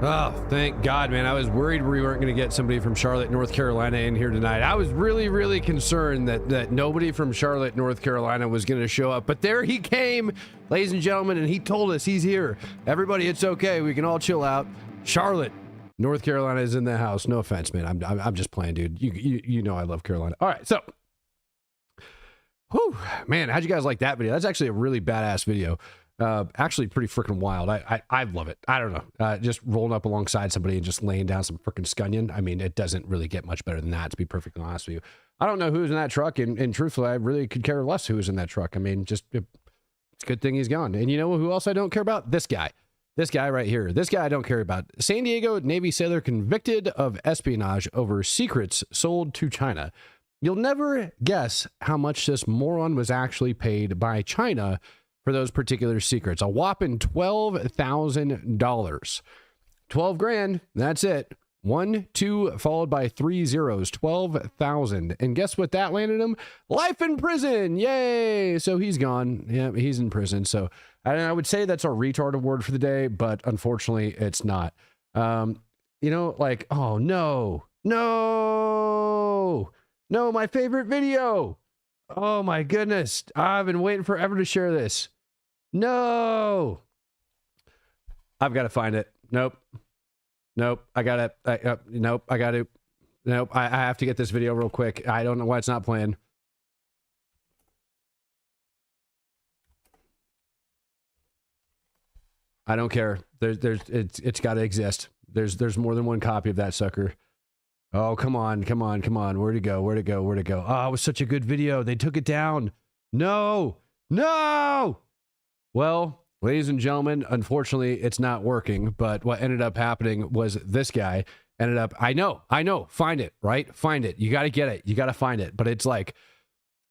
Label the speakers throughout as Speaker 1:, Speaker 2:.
Speaker 1: Oh, thank God, man. I was worried we weren't going to get somebody from Charlotte, North Carolina in here tonight. I was really, really concerned that nobody from Charlotte, North Carolina was going to show up. But there he came, ladies and gentlemen, and he told us he's here. Everybody, it's okay. We can all chill out. Charlotte, North Carolina is in the house. No offense, man. I'm just playing, dude. You know I love Carolina. All right, so. Whew, man, how'd you guys like that video? That's actually a really badass video. Actually pretty freaking wild. I love it. I don't know. Just rolling up alongside somebody and just laying down some freaking scunion. I mean, it doesn't really get much better than that, to be perfectly honest with you. I don't know who's in that truck, and truthfully, I really could care less who was in that truck. I mean, just it's a good thing he's gone. And you know who else I don't care about? This guy. This guy right here. This guy I don't care about. San Diego Navy sailor convicted of espionage over secrets sold to China. You'll never guess how much this moron was actually paid by China for those particular secrets. A whopping $12,000. 12 grand, that's it. 1, 2, followed by 3 zeros. 12,000. And guess what that landed him? Life in prison. Yay! So he's gone. Yeah, he's in prison. So I would say that's a retard award for the day, but unfortunately it's not. You know, like, oh no. No! No, my favorite video. Oh my goodness. I've been waiting forever to share this. No. I've got to find it. Nope. I got it. Nope. I got to. Nope. I have to get this video real quick. I don't know why it's not playing. I don't care. It's got to exist. There's more than one copy of that sucker. Oh, come on. Where'd it go? Oh, it was such a good video. They took it down. No. Well, ladies and gentlemen, unfortunately, it's not working. But what ended up happening was this guy ended up, I know, find it, right? Find it. You got to get it. You got to find it. But it's like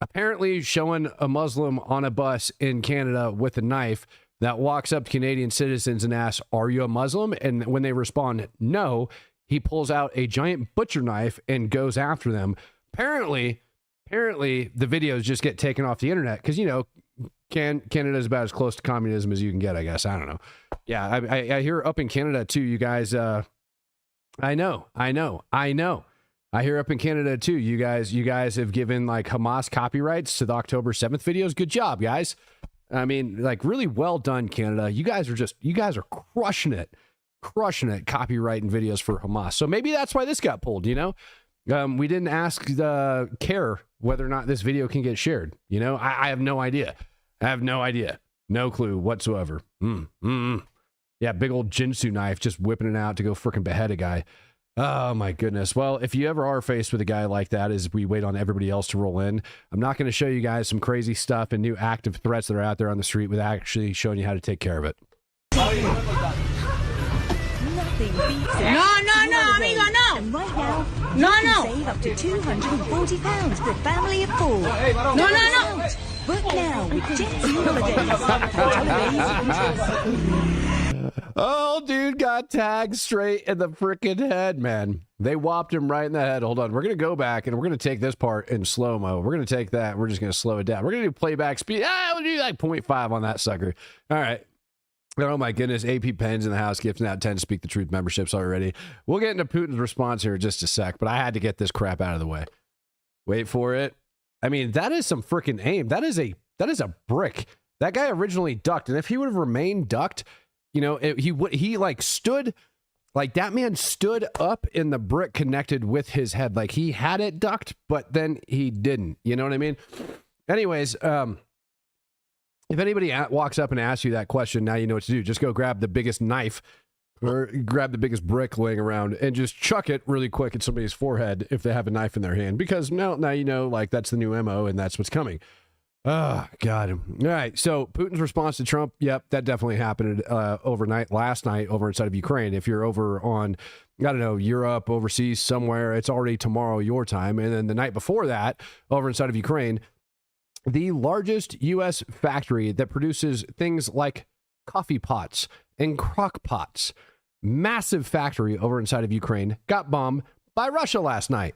Speaker 1: apparently showing a Muslim on a bus in Canada with a knife that walks up to Canadian citizens and asks, "Are you a Muslim?" And when they respond, no, he pulls out a giant butcher knife and goes after them. Apparently the videos just get taken off the internet because, you know, Canada's about as close to communism as you can get, I guess. I don't know. Yeah, I hear up in Canada too, you guys. I know. I hear up in Canada too, you guys have given like Hamas copyrights to the October 7th videos. Good job, guys. I mean, like, really well done, Canada. You guys are crushing it, copyrighting videos for Hamas. So maybe that's why this got pulled, you know? We didn't ask CARE whether or not this video can get shared. You know, I have no idea. No clue whatsoever. Yeah, big old Jinsu knife, just whipping it out to go freaking behead a guy. Oh my goodness. Well, if you ever are faced with a guy like that as we wait on everybody else to roll in, I'm not going to show you guys some crazy stuff and new active threats that are out there on the street without actually showing you how to take care of it.
Speaker 2: Nothing beats it.
Speaker 3: No, amigo, no.
Speaker 2: And right now, you can save up to £240 for a family of 4.
Speaker 3: No.
Speaker 2: Book now with Jet2 Holidays.
Speaker 1: Oh, dude got tagged straight in the freaking head, man. They whopped him right in the head. Hold on. We're going to go back and we're going to take this part in slow-mo. We're going to take that. We're just going to slow it down. We're going to do playback speed. We'll do like 0.5 on that sucker. All right. Oh my goodness, AP Penn's in the house, gifting out 10 Speak the Truth memberships already. We'll get into Putin's response here in just a sec, but I had to get this crap out of the way. Wait for it. I mean, that is some freaking aim. That is a brick. That guy originally ducked, and if he would have remained ducked, you know, he like stood, like that man stood up in the brick connected with his head. Like he had it ducked, but then he didn't. You know what I mean? Anyways, if anybody walks up and asks you that question, now you know what to do. Just go grab the biggest knife or grab the biggest brick laying around and just chuck it really quick at somebody's forehead if they have a knife in their hand. Because now you know, like, that's the new MO and that's what's coming. Oh, God. All right. So Putin's response to Trump. Yep, that definitely happened last night over inside of Ukraine. If you're over on, I don't know, Europe, overseas somewhere, it's already tomorrow your time. And then the night before that, over inside of Ukraine, the largest U.S. factory that produces things like coffee pots and crock pots, massive factory over inside of Ukraine, got bombed by Russia last night.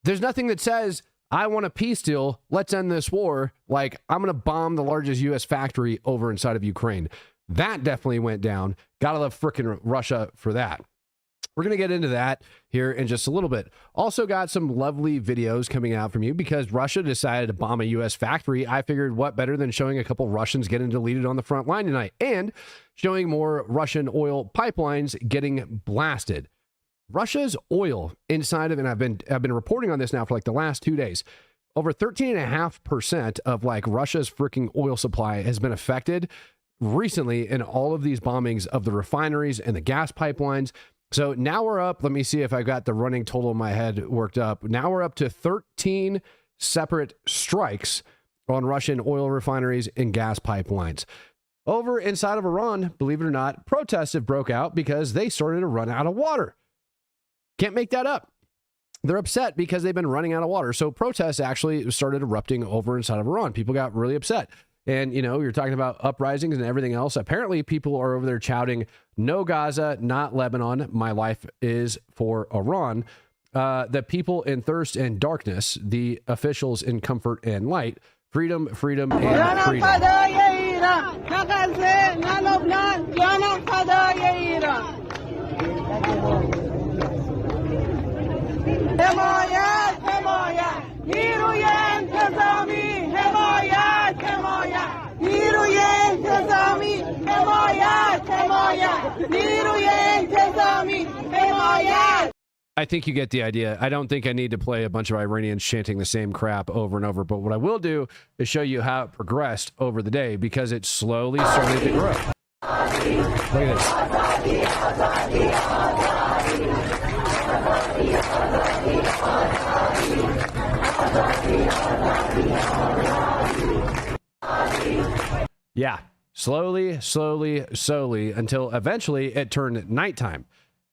Speaker 1: There's nothing that says, I want a peace deal, let's end this war. Like, I'm going to bomb the largest U.S. factory over inside of Ukraine. That definitely went down. Gotta love frickin' Russia for that. We're going to get into that here in just a little bit. Also got some lovely videos coming out from you because Russia decided to bomb a U.S. factory. I figured what better than showing a couple Russians getting deleted on the front line tonight and showing more Russian oil pipelines getting blasted. Russia's oil inside of, and I've been reporting on this now for like the last 2 days, over 13.5% of like Russia's freaking oil supply has been affected recently in all of these bombings of the refineries and the gas pipelines. So now we're up. Let me see if I got the running total in my head worked up. Now we're up to 13 separate strikes on Russian oil refineries and gas pipelines. Over inside of Iran, believe it or not, protests have broke out because they started to run out of water. Can't make that up. They're upset because they've been running out of water. So protests actually started erupting over inside of Iran. People got really upset. And, you know, you're talking about uprisings and everything else. Apparently, people are over there shouting, no Gaza, not Lebanon. My life is for Iran. The people in thirst and darkness, the officials in comfort and light, freedom, freedom, and freedom. I think you get the idea. I don't think I need to play a bunch of Iranians chanting the same crap over and over, but what I will do is show you how it progressed over the day because it slowly started to grow. Look at this. Yeah, slowly, until eventually it turned nighttime.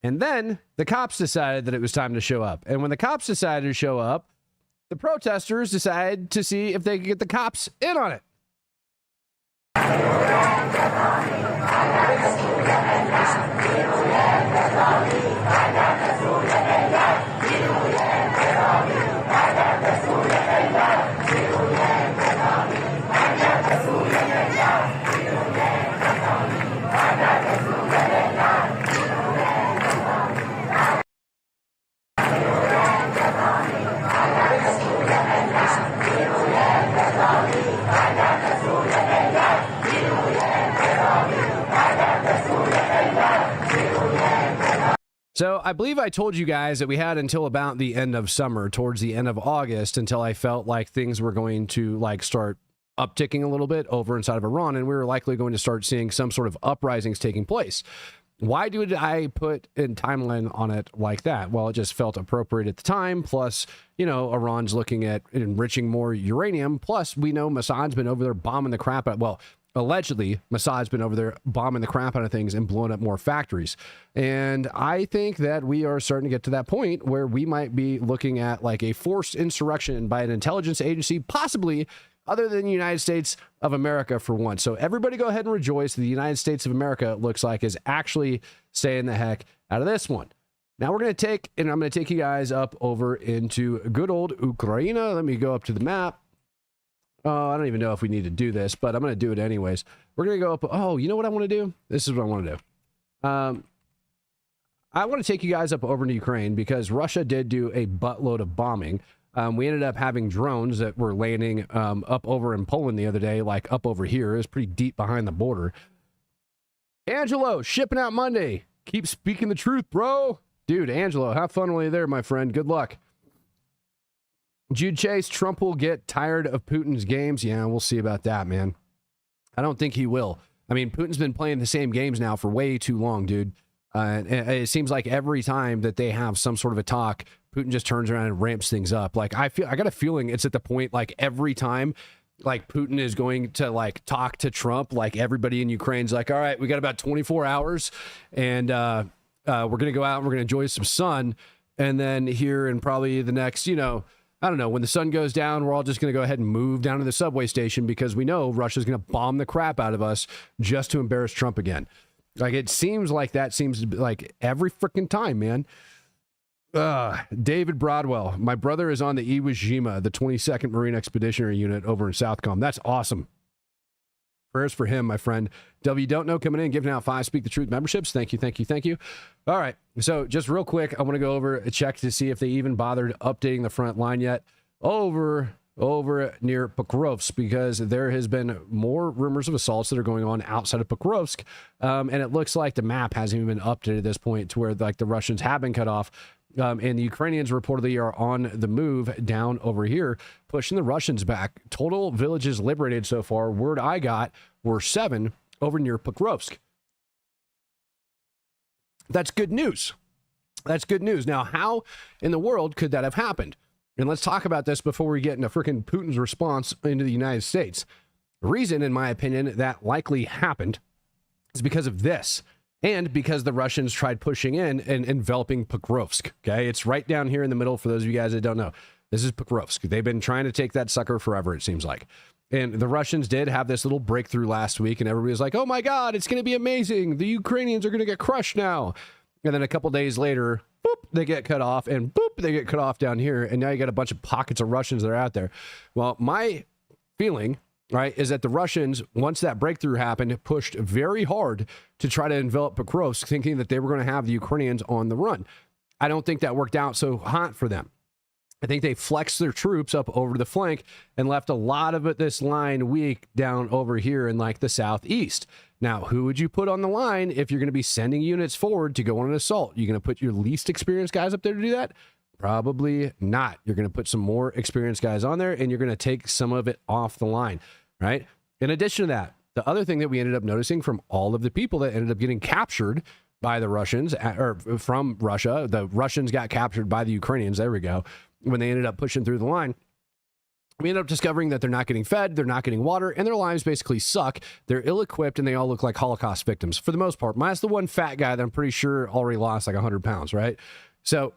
Speaker 1: And then the cops decided that it was time to show up. And when the cops decided to show up, the protesters decided to see if they could get the cops in on it. So I believe I told you guys that we had until about the end of summer, towards the end of August, until I felt like things were going to like start upticking a little bit over inside of Iran, and we were likely going to start seeing some sort of uprisings taking place. Why did I put a timeline on it like that? Well, it just felt appropriate at the time. Plus, you know, Iran's looking at enriching more uranium. Plus, we know Mossad's been over there bombing the crap out. Well, allegedly, Mossad's been over there bombing the crap out of things and blowing up more factories. And I think that we are starting to get to that point where we might be looking at like a forced insurrection by an intelligence agency, possibly other than the United States of America for once. So everybody go ahead and rejoice. The United States of America, it looks like, is actually staying the heck out of this one. Now we're going to take, and I'm going to take you guys up over into good old Ukraine. Let me go up to the map. I don't even know if we need to do this, but I'm going to do it anyways. We're going to go up. Oh, you know what I want to do? This is what I want to do. I want to take you guys up over to Ukraine because Russia did do a buttload of bombing. We ended up having drones that were landing up over in Poland the other day, like up over here. It was pretty deep behind the border. Angelo, shipping out Monday. Keep speaking the truth, bro. Dude, Angelo, have fun while you're there, my friend. Good luck. Jude Chase, Trump will get tired of Putin's games. Yeah, we'll see about that, man. I don't think he will. I mean, Putin's been playing the same games now for way too long, dude. It seems like every time that they have some sort of a talk, Putin just turns around and ramps things up. Like, I got a feeling it's at the point, like, every time, like, Putin is going to, like, talk to Trump, like, everybody in Ukraine's like, all right, we got about 24 hours, and we're going to go out and we're going to enjoy some sun. And then here in probably the next, you know, I don't know, when the sun goes down, we're all just going to go ahead and move down to the subway station because we know Russia's going to bomb the crap out of us just to embarrass Trump again. Like, it seems like that seems to be like every freaking time, man. David Broadwell, my brother is on the Iwo Jima, the 22nd Marine Expeditionary Unit over in Southcom. That's awesome. Prayers for him, my friend. W Don't Know coming in, giving out 5 Speak the Truth memberships. Thank you, thank you, thank you. All right. So just real quick, I want to go over a check to see if they even bothered updating the front line yet over near Pokrovsk, because there has been more rumors of assaults that are going on outside of Pokrovsk. And it looks like the map hasn't even been updated at this point to where like the Russians have been cut off. And the Ukrainians reportedly are on the move down over here, pushing the Russians back. Total villages liberated so far, word I got, were 7 over near Pokrovsk. That's good news. That's good news. Now, how in the world could that have happened? And let's talk about this before we get into freaking Putin's response into the United States. The reason, in my opinion, that likely happened is because of this. And because the Russians tried pushing in and enveloping Pokrovsk. Okay, it's right down here in the middle for those of you guys that don't know. This is Pokrovsk. They've been trying to take that sucker forever, it seems like. And the Russians did have this little breakthrough last week, and everybody was like, oh my God, it's going to be amazing. The Ukrainians are going to get crushed now. And then a couple days later, boop, they get cut off, and boop, they get cut off down here. And now you got a bunch of pockets of Russians that are out there. Well, my feeling, right, is that the Russians, once that breakthrough happened, pushed very hard to try to envelop Pokrovsk, thinking that they were going to have the Ukrainians on the run. I don't think that worked out so hot for them. I think they flexed their troops up over the flank and left a lot of this line weak down over here in like the southeast. Now, who would you put on the line if you're going to be sending units forward to go on an assault? You're going to put your least experienced guys up there to do that? Probably not. You're going to put some more experienced guys on there, and you're going to take some of it off the line, right? In addition to that, the other thing that we ended up noticing from all of the people that ended up getting captured by the Russians, or from Russia, the Russians got captured by the Ukrainians, there we go, when they ended up pushing through the line, we ended up discovering that they're not getting fed, they're not getting water, and their lives basically suck. They're ill-equipped, and they all look like Holocaust victims, for the most part. Minus the one fat guy that I'm pretty sure already lost like 100 pounds, right? So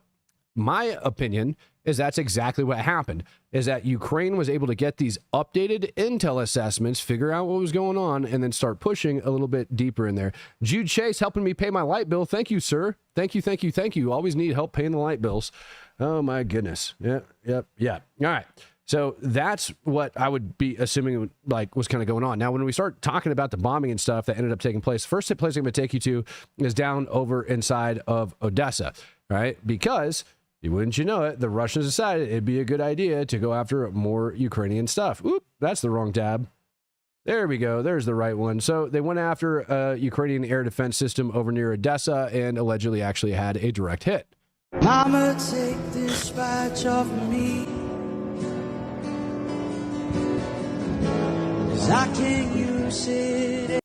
Speaker 1: my opinion is that's exactly what happened, is that Ukraine was able to get these updated intel assessments, figure out what was going on, and then start pushing a little bit deeper in there. Jude Chase helping me pay my light bill. Thank you, sir. Thank you, thank you, thank you. Always need help paying the light bills. Oh, my goodness. Yeah. All right. So that's what I would be assuming like was kind of going on. Now, when we start talking about the bombing and stuff that ended up taking place, the first place I'm going to take you to is down over inside of Odessa, right? Because, wouldn't you know it, the Russians decided it'd be a good idea to go after more Ukrainian stuff. Oop, that's the wrong tab. There we go. There's the right one. So they went after a Ukrainian air defense system over near Odessa and allegedly actually had a direct hit.
Speaker 4: Mama, take this badge off me, 'cause I can't use it.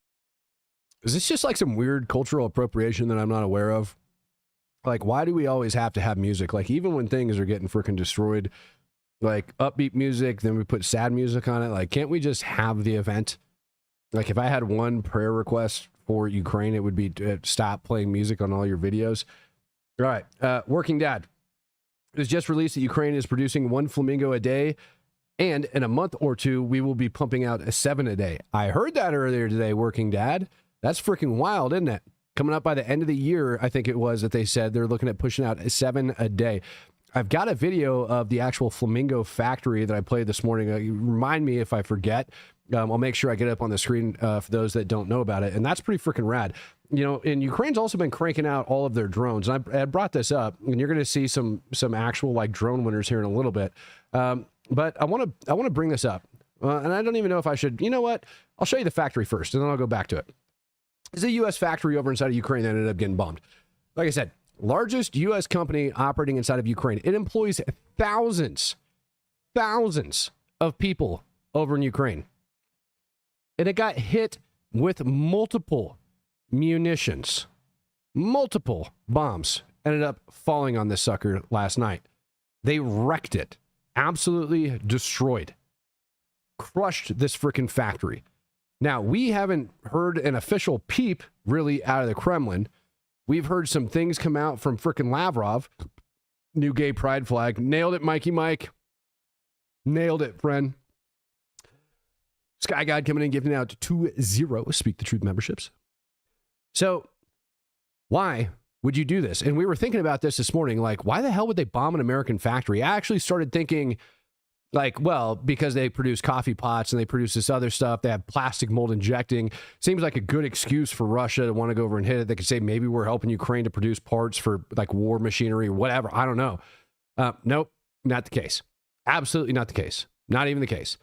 Speaker 1: Is this just like some weird cultural appropriation that I'm not aware of? Like, why do we always have to have music? Like, even when things are getting freaking destroyed, like upbeat music, then we put sad music on it. Like, can't we just have the event? Like, if I had one prayer request for Ukraine, it would be to stop playing music on all your videos. All right. Working Dad. It was just released that Ukraine is producing 1 flamingo a day, and in a month or two, we will be pumping out 7 a day. I heard that earlier today, Working Dad. That's freaking wild, isn't it? Coming up by the end of the year, I think it was that they said they're looking at pushing out 7 a day. I've got a video of the actual flamingo factory that I played this morning. Remind me if I forget. I'll make sure I get it up on the screen for those that don't know about it. And that's pretty freaking rad. You know, and Ukraine's also been cranking out all of their drones. And I brought this up, and you're going to see some actual like drone winners here in a little bit. But I want to bring this up, and I don't even know if I should. You know what? I'll show you the factory first, and then I'll go back to it. It's a U.S. factory over inside of Ukraine that ended up getting bombed. Like I said, largest U.S. company operating inside of Ukraine. It employs thousands of people over in Ukraine. And it got hit with multiple munitions. Multiple bombs ended up falling on this sucker last night. They wrecked it. Absolutely destroyed. Crushed this freaking factory. Now, we haven't heard an official peep really out of the Kremlin. We've heard some things come out from freaking Lavrov. New gay pride flag. Nailed it, Mikey Mike. Nailed it, friend. Sky God coming in, giving out 20 Speak the Truth memberships. So, why would you do this? And we were thinking about this morning, like, why the hell would they bomb an American factory? I actually started thinking, Like, well, because they produce coffee pots and they produce this other stuff. They have plastic mold injecting. Seems like a good excuse for Russia to want to go over and hit it. They could say maybe we're helping Ukraine to produce parts for like war machinery or whatever. I don't know. Nope, not the case. Absolutely not the case. Not even the case.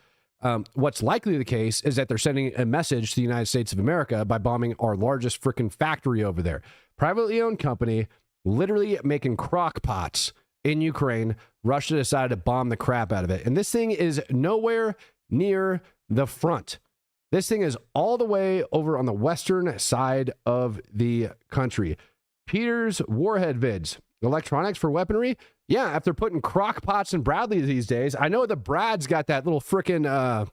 Speaker 1: What's likely the case is that they're sending a message to the United States of America by bombing our largest freaking factory over there. Privately owned company, literally making crock pots in Ukraine. Russia decided to bomb the crap out of it. And this thing is nowhere near the front. This thing is all the way over on the western side of the country. Peter's Warhead vids. Electronics for weaponry? Yeah, if they're putting crock pots in Bradley these days. I know the Brad's got that little freaking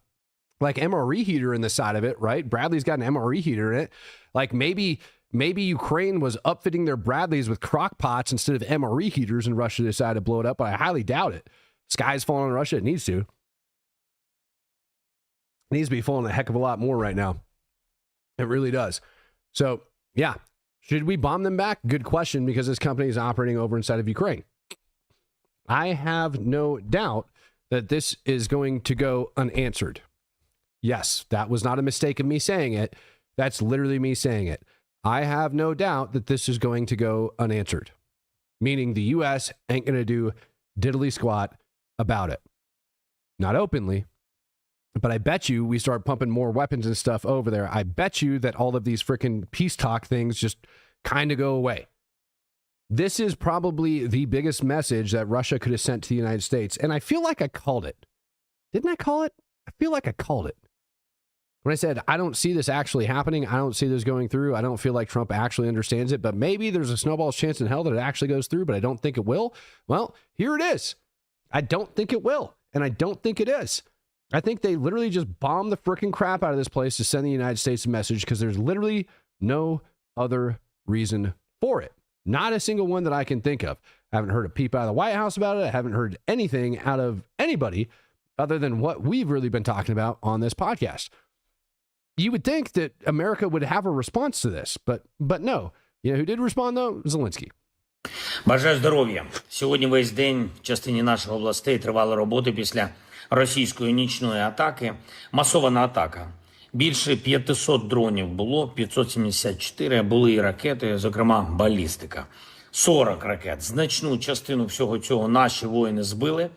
Speaker 1: like MRE heater in the side of it, right? Bradley's got an MRE heater in it. Like maybe Ukraine was upfitting their Bradleys with crock pots instead of MRE heaters and Russia decided to blow it up, but I highly doubt it. Sky's falling on Russia. It needs to. It needs to be falling a heck of a lot more right now. It really does. So, yeah. Should we bomb them back? Good question, because this company is operating over inside of Ukraine. I have no doubt that this is going to go unanswered. Yes, that was not a mistake of me saying it. That's literally me saying it. I have no doubt that this is going to go unanswered, meaning the U.S. ain't going to do diddly squat about it. Not openly, but I bet you we start pumping more weapons and stuff over there. I bet you that all of these freaking peace talk things just kind of go away. This is probably the biggest message that Russia could have sent to the United States. And I feel like I called it. Didn't I call it? I feel like I called it. When I said, I don't see this actually happening. I don't see this going through. I don't feel like Trump actually understands it, but maybe there's a snowball's chance in hell that it actually goes through, but I don't think it will. Well, here it is. I don't think it will. And I don't think it is. I think they literally just bombed the freaking crap out of this place to send the United States a message because there's literally no other reason for it. Not a single one that I can think of. I haven't heard a peep out of the White House about it. I haven't heard anything out of anybody other than what we've really been talking about on this podcast. You would think that America would have a response to this, but no. You know who did respond, though? Zelensky.
Speaker 5: Бажаю здоров'я. Сьогодні весь день в частині наших областей тривали роботи після російської нічної атаки. Масована атака. Більше 500 дронів було, 574 були і ракети, зокрема балістика. 40 ракет. Значну частину всього цього наші воїни збили.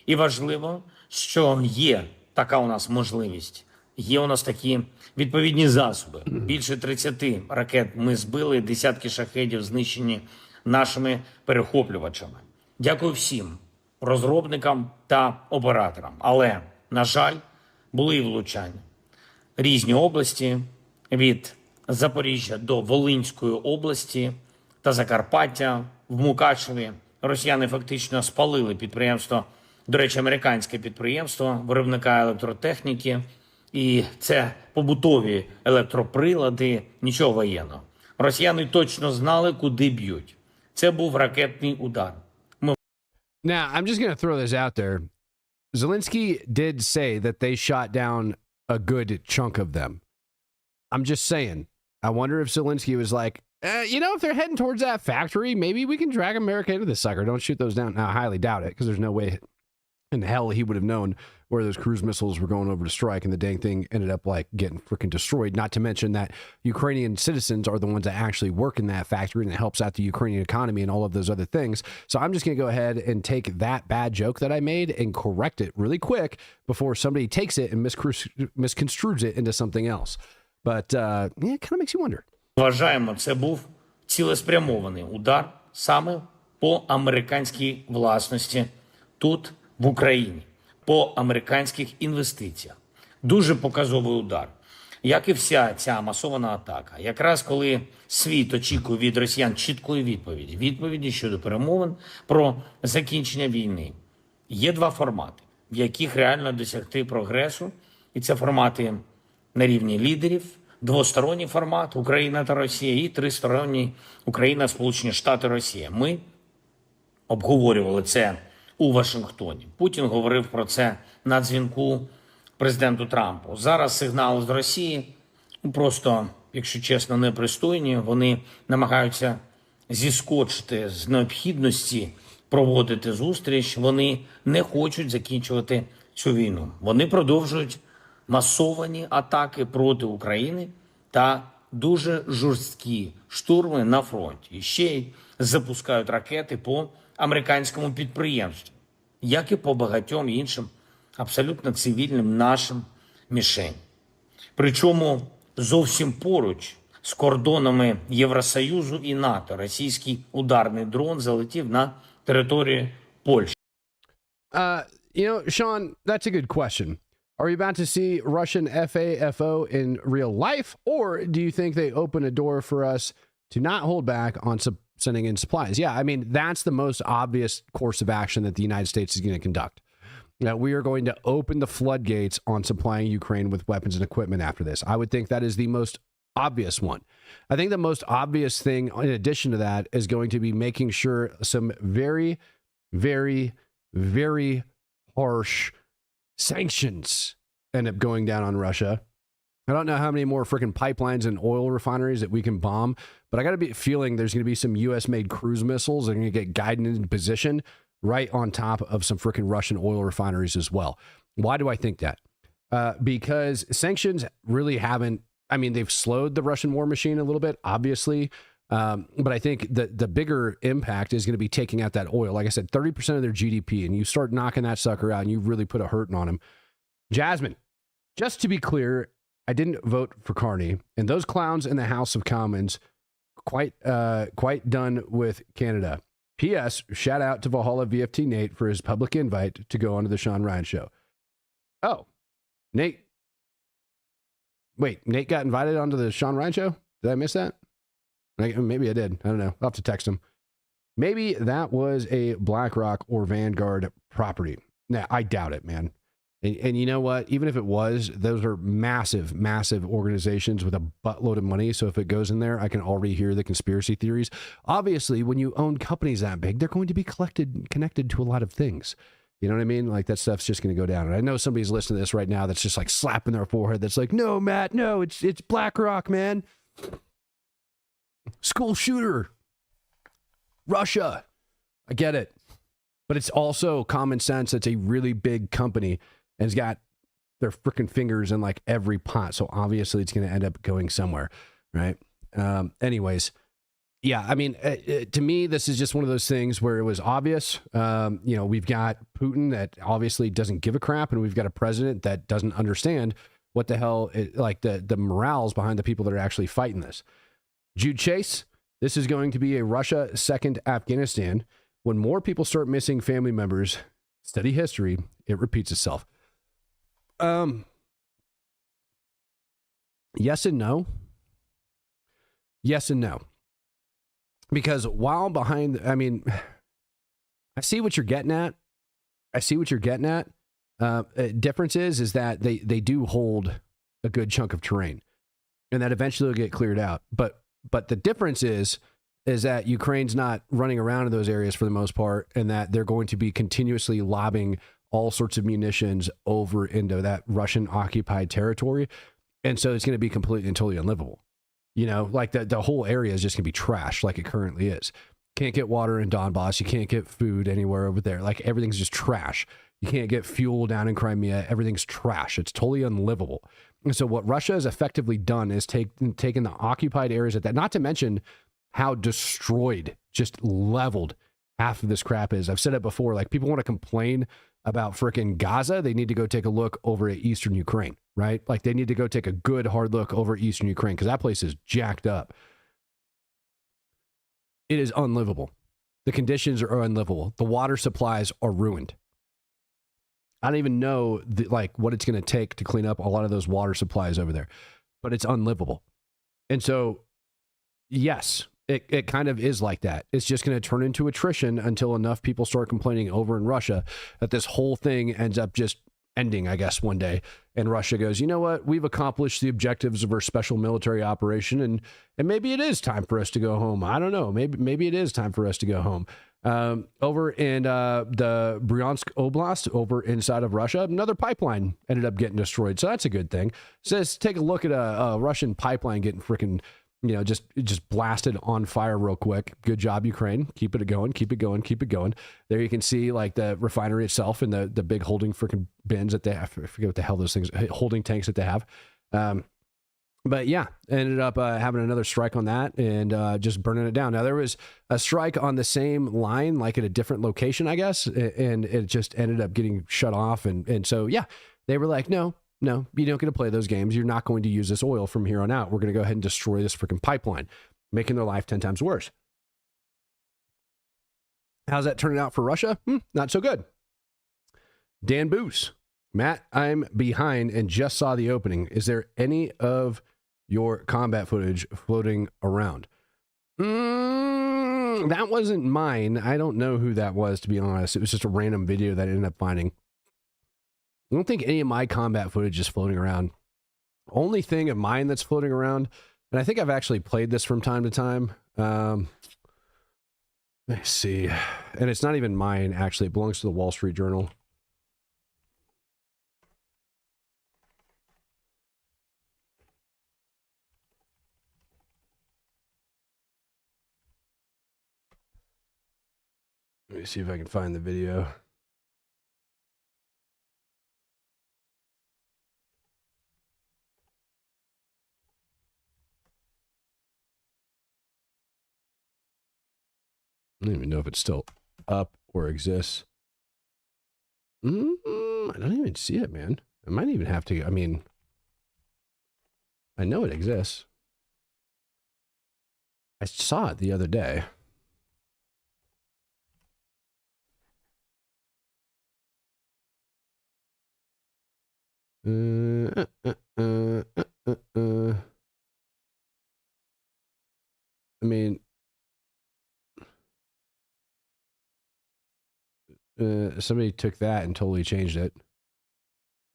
Speaker 5: І важливо, що є така у нас можливість. Є у нас такі відповідні засоби. Більше 30 ракет ми збили, десятки шахедів знищені нашими перехоплювачами. Дякую всім розробникам та операторам. Але, на жаль, були і влучання. Різні області, від Запоріжжя до Волинської області та Закарпаття, в Мукачеві росіяни фактично спалили підприємство, до речі, американське підприємство виробника електротехніки, і це побутові електроприлади, нічого воєнного. Росіяни точно знали, куди б'ють. Це був ракетний удар.
Speaker 1: Now, I'm just going to throw this out there. Zelensky did say that they shot down a good chunk of them. I'm just saying. I wonder if Zelensky was like, if they're heading towards that factory, maybe we can drag America into this sucker. Don't shoot those down. Now, I highly doubt it, because there's no way in hell he would have known where those cruise missiles were going over to strike, and the dang thing ended up like getting freaking destroyed. Not to mention that Ukrainian citizens are the ones that actually work in that factory, and it helps out the Ukrainian economy and all of those other things. So I'm just going to go ahead and take that bad joke that I made and correct it really quick before somebody takes it and misconstrues it into something else. But yeah, it kind of makes you wonder.
Speaker 5: Вважаємо, це був цілеспрямований удар саме по американській власності тут, в Україні, по американських інвестиціях. Дуже показовий удар. Як і вся ця масована атака. Якраз коли світ очікує від росіян чіткої відповіді щодо перемовин про закінчення війни. Є два формати, в яких реально досягти прогресу. І це формати на рівні лідерів, двосторонній формат Україна та Росія і тристоронній Україна, Сполучені Штати, Росія. Ми обговорювали це у Вашингтоні. Путін говорив про це на дзвінку президенту Трампу. Зараз сигнали з Росії просто, якщо чесно, непристойні. Вони намагаються зіскочити з необхідності проводити зустріч. Вони не хочуть закінчувати цю війну. Вони продовжують масовані атаки проти України та дуже жорсткі штурми на фронті. І ще й запускають ракети по американському підприємству, як і по багатьом іншим абсолютно цивільним нашим мішень. Причому зовсім поруч з кордонами Євросоюзу і НАТО російський ударний дрон залетів на територію Польщі.
Speaker 1: Sean, that's a good question. Are you about to see Russian FAFO in real life, or do you think they open a door for us to not hold back on sending in supplies? Yeah, I mean, that's the most obvious course of action that the United States is going to conduct. Now, we are going to open the floodgates on supplying Ukraine with weapons and equipment after this. I would think that is the most obvious one. I think the most obvious thing, in addition to that, is going to be making sure some very, very, very harsh sanctions end up going down on Russia. I don't know how many more freaking pipelines and oil refineries that we can bomb, but I got to be feeling there's going to be some U.S.-made cruise missiles that are going to get guided into position right on top of some freaking Russian oil refineries as well. Why do I think that? Because sanctions really haven't, I mean, they've slowed the Russian war machine a little bit, obviously. But I think the bigger impact is going to be taking out that oil. Like I said, 30% of their GDP, and you start knocking that sucker out and you really put a hurting on them. Jasmine, just to be clear, I didn't vote for Carney, and those clowns in the House of Commons quite done with Canada. P.S. Shout out to Valhalla VFT Nate for his public invite to go onto the Sean Ryan show. Oh, Nate. Wait, Nate got invited onto the Sean Ryan show? Did I miss that? Maybe I did. I don't know. I'll have to text him. Maybe that was a BlackRock or Vanguard property. Nah, I doubt it, man. And you know what? Even if it was, those are massive, massive organizations with a buttload of money. So if it goes in there, I can already hear the conspiracy theories. Obviously, when you own companies that big, they're going to be connected to a lot of things. You know what I mean? Like that stuff's just going to go down. And I know somebody's listening to this right now that's just like slapping their forehead. That's like, no, Matt, no, it's BlackRock, man. School shooter. Russia. I get it. But it's also common sense. It's a really big company and it's got their freaking fingers in like every pot. So obviously it's going to end up going somewhere, right? Anyways, yeah, I mean, to me, this is just one of those things where it was obvious. We've got Putin that obviously doesn't give a crap, and we've got a president that doesn't understand what the hell, the morals behind the people that are actually fighting this. Jude Chase, this is going to be a Russia second Afghanistan. When more people start missing family members, study history, it repeats itself. Yes and no. Yes and no. Because while behind, I mean, I see what you're getting at. Difference is that they do hold a good chunk of terrain, and that eventually will get cleared out. But the difference is that Ukraine's not running around in those areas for the most part, and that they're going to be continuously lobbing all sorts of munitions over into that Russian occupied territory. And so it's going to be completely and totally unlivable. You know, like the whole area is just going to be trash like it currently is. Can't get water in Donbass. You can't get food anywhere over there. Like everything's just trash. You can't get fuel down in Crimea. Everything's trash. It's totally unlivable. And so what Russia has effectively done is taken the occupied areas at that, not to mention how destroyed, just leveled half of this crap is. I've said it before, like people want to complain about frickin' Gaza. They need to go take a look over at Eastern Ukraine, right? Like they need to go take a good hard look over at Eastern Ukraine because that place is jacked up. It is unlivable. The conditions are unlivable. The water supplies are ruined. I don't even know what it's going to take to clean up a lot of those water supplies over there, but it's unlivable. And so, yes, it kind of is like that. It's just going to turn into attrition until enough people start complaining over in Russia that this whole thing ends up just ending, I guess, one day. And Russia goes, you know what? We've accomplished the objectives of our special military operation, and maybe it is time for us to go home. I don't know. Maybe it is time for us to go home. Over in the Bryansk Oblast, over inside of Russia, another pipeline ended up getting destroyed. So that's a good thing. So let's take a look at a Russian pipeline getting freaking you know, just blasted on fire real quick. Good job, Ukraine. Keep it going, keep it going, keep it going. There you can see like the refinery itself and the big holding freaking bins that they have. I forget what the hell those things, holding tanks that they have. But yeah, ended up having another strike on that and just burning it down. Now, there was a strike on the same line, like at a different location, I guess, and it just ended up getting shut off. And so, yeah, they were like, no, you don't get to play those games. You're not going to use this oil from here on out. We're going to go ahead and destroy this freaking pipeline, making their life 10 times worse. How's that turning out for Russia? Not so good. Dan Boos. Matt, I'm behind and just saw the opening. Is there any of your combat footage floating around? That wasn't mine. I don't know who that was, to be honest. It was just a random video that I ended up finding. I don't think any of my combat footage is floating around. Only thing of mine that's floating around, and I think I've actually played this from time to time. Let me see. And it's not even mine, actually. It belongs to the Wall Street Journal. Let me see if I can find the video. I don't even know if it's still up or exists. I don't even see it, man. I might even have to, I mean, I know it exists. I saw it the other day. I mean, somebody took that and totally changed it.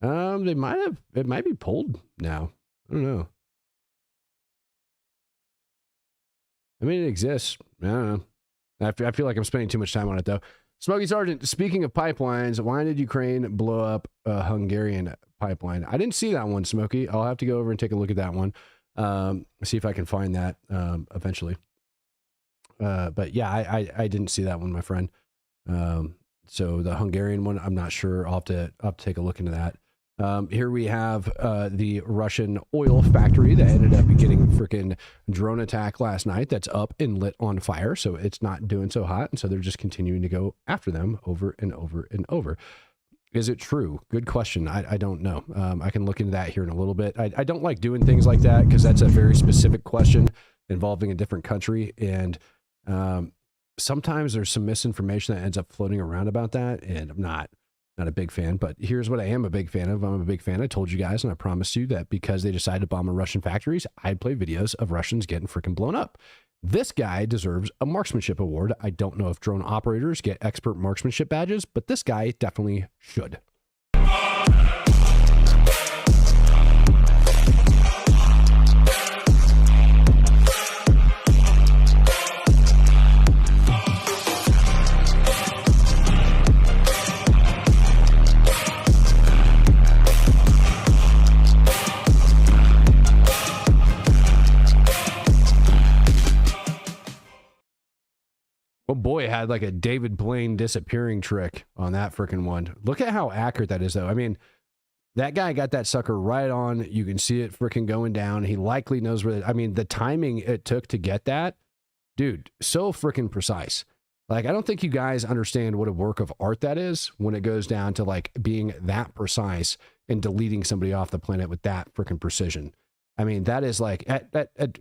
Speaker 1: They might have, it might be pulled now. I don't know. I mean, it exists. I don't know. I feel like I'm spending too much time on it, though. Smokey Sergeant, speaking of pipelines, why did Ukraine blow up a Hungarian pipeline? I didn't see that one, Smokey. I'll have to go over and take a look at that one. See if I can find that eventually. But yeah, I didn't see that one, my friend. So the Hungarian one, I'm not sure. I'll have to take a look into that. Here we have the Russian oil factory that ended up getting freaking drone attack last night. That's up and lit on fire, so it's not doing so hot, and so they're just continuing to go after them over and over and over. Is it true? Good question. I don't know. I can look into that here in a little bit. I don't like doing things like that because that's a very specific question involving a different country, and sometimes there's some misinformation that ends up floating around about that, and I'm not a big fan. But here's what I am a big fan of. I'm a big fan. I told you guys, and I promised you that because they decided to bomb Russian factories, I'd play videos of Russians getting freaking blown up. This guy deserves a marksmanship award. I don't know if drone operators get expert marksmanship badges, but this guy definitely should. Oh boy, it had like a David Blaine disappearing trick on that freaking one. Look at how accurate that is, though. I mean, that guy got that sucker right on. You can see it freaking going down. He likely knows where. I mean, the timing it took to get that, dude, so freaking precise. Like, I don't think you guys understand what a work of art that is when it goes down to like being that precise and deleting somebody off the planet with that freaking precision. I mean, that is like,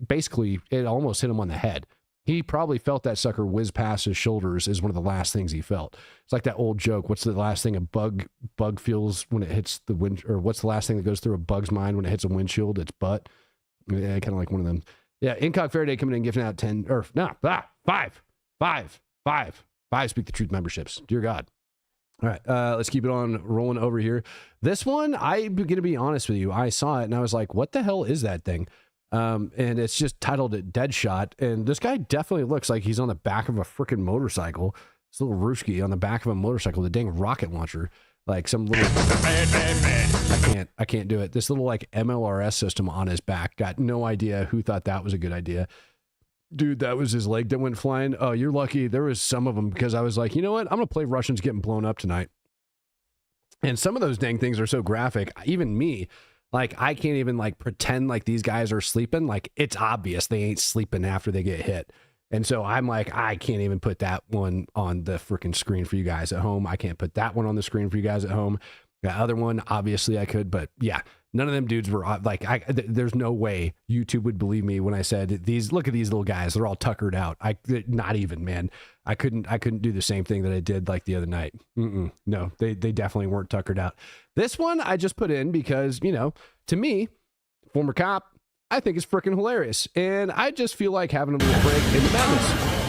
Speaker 1: basically, it almost hit him on the head. He probably felt that sucker whiz past his shoulders is one of the last things he felt. It's like that old joke. What's the last thing a bug feels when it hits the wind, or what's the last thing that goes through a bug's mind when it hits a windshield? It's butt. Yeah, kind of like one of them. Yeah, Incock Faraday coming in giving out 10 or no, 5 Speak the Truth memberships. Dear God. All right, let's keep it on rolling over here. This one, I'm going to be honest with you. I saw it and I was like, what the hell is that thing? And it's just titled it Deadshot. And this guy definitely looks like he's on the back of a freaking motorcycle. This little Ruski on the back of a motorcycle, the dang rocket launcher. like some little I can't do it. This little like MLRS system on his back. Got no idea who thought that was a good idea. Dude, that was his leg that went flying. Oh, you're lucky. There was some of them because I was like, you know what? I'm going to play Russians getting blown up tonight. And some of those dang things are so graphic. Even me, like, I can't even like pretend like these guys are sleeping. Like, it's obvious they ain't sleeping after they get hit. And so I'm like, I can't even put that one on the freaking screen for you guys at home. I can't put that one on the screen for you guys at home. The other one, obviously I could, but yeah, none of them dudes were like, there's no way YouTube would believe me when I said look at these little guys. They're all tuckered out. Not even, man. I couldn't do the same thing that I did like the other night. No, they definitely weren't tuckered out. This one I just put in because, you know, to me, former cop, I think it's freaking hilarious. And I just feel like having a little break in the madness.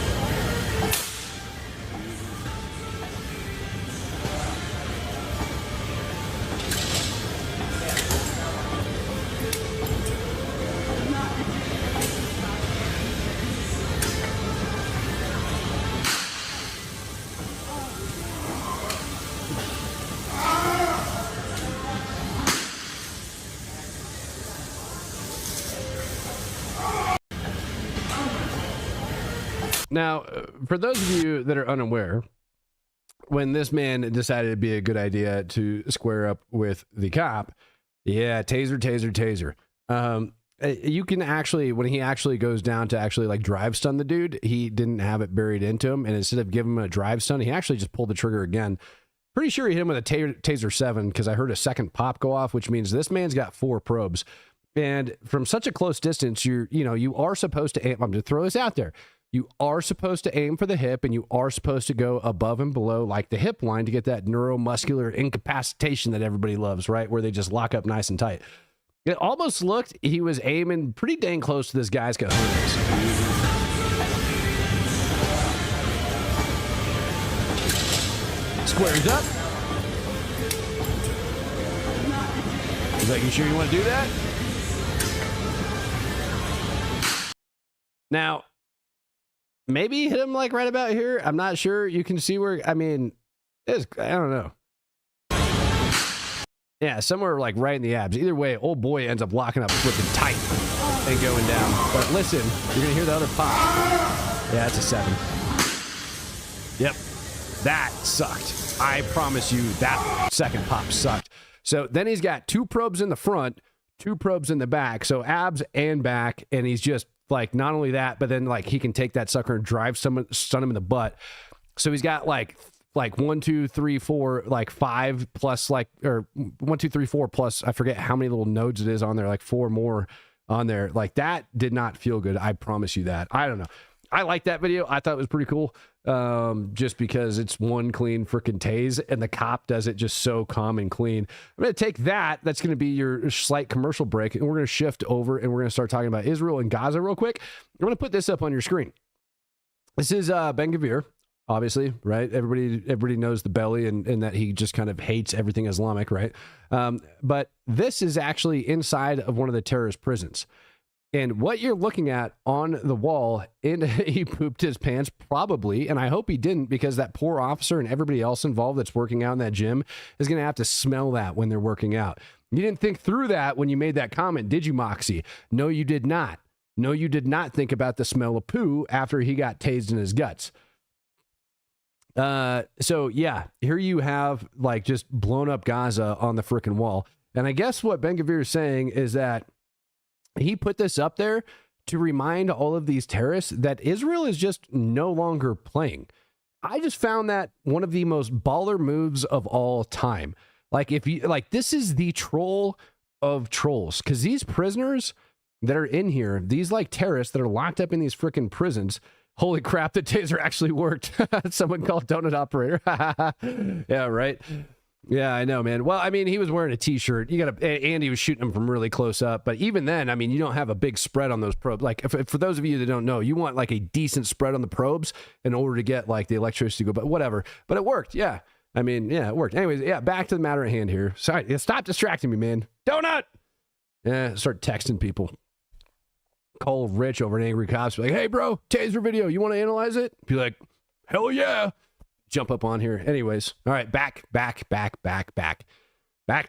Speaker 1: Now, for those of you that are unaware, when this man decided it'd be a good idea to square up with the cop, yeah, taser. You can actually, when he actually goes down to actually like drive stun the dude, he didn't have it buried into him. And instead of giving him a drive stun, he actually just pulled the trigger again. Pretty sure he hit him with a taser 7 because I heard a second pop go off, which means this man's got 4 probes. And from such a close distance, you are supposed to aim. I'm going to throw this out there. You are supposed to aim for the hip, and you are supposed to go above and below like the hip line to get that neuromuscular incapacitation that everybody loves, right? Where they just lock up nice and tight. It almost looked he was aiming pretty dang close to this guy's cojones. Squares up. He's like, you sure you want to do that? Now, maybe hit him like right about here. I'm not sure. You can see where, I mean, I don't know. Yeah, somewhere like right in the abs. Either way, old boy ends up locking up flipping tight and going down. But listen, you're going to hear the other pop. Yeah, that's a 7. Yep. That sucked. I promise you that second pop sucked. So then he's got 2 probes in the front, 2 probes in the back. So abs and back. And he's just like, not only that, but then like he can take that sucker and drive stun him in the butt. So he's got like 1, 2, 3, 4, like 5 plus like, or 1, 2, 3, 4 plus, I forget how many little nodes it is on there, like 4 more on there. Like that did not feel good. I promise you that. I don't know. I like that video. I thought it was pretty cool. Just because it's one clean freaking tase and the cop does it just so calm and clean. I'm going to take that. That's going to be your slight commercial break. And we're going to shift over and we're going to start talking about Israel and Gaza real quick. I'm going to put this up on your screen. This is Ben-Gvir, obviously, right? Everybody knows the belly and that he just kind of hates everything Islamic, right? But this is actually inside of one of the terrorist prisons. And what you're looking at on the wall, he pooped his pants probably, and I hope he didn't, because that poor officer and everybody else involved that's working out in that gym is going to have to smell that when they're working out. You didn't think through that when you made that comment, did you, Moxie? No, you did not. No, you did not think about the smell of poo after he got tased in his guts. So yeah, here you have like just blown up Gaza on the freaking wall. And I guess what Ben-Gvir is saying is that he put this up there to remind all of these terrorists that Israel is just no longer playing. I just found that one of the most baller moves of all time. Like, if you like, this is the troll of trolls, because these prisoners that are in here, these like terrorists that are locked up in these freaking prisons. Holy crap, the taser actually worked. Someone called Donut Operator. Yeah, right. Yeah, I know, man. Well, I mean, he was wearing a t-shirt. And he was shooting him from really close up. But even then, I mean, you don't have a big spread on those probes. Like, for those of you that don't know, you want like a decent spread on the probes in order to get like the electricity to go. But whatever. But it worked. Yeah. I mean, yeah, it worked. Anyways, yeah, back to the matter at hand here. Sorry, stop distracting me, man. Donut! Yeah, start texting people. Call Rich over an Angry Cops. Be like, hey, bro, taser video. You want to analyze it? Be like, hell yeah. jump up on here. Anyways, all right, back to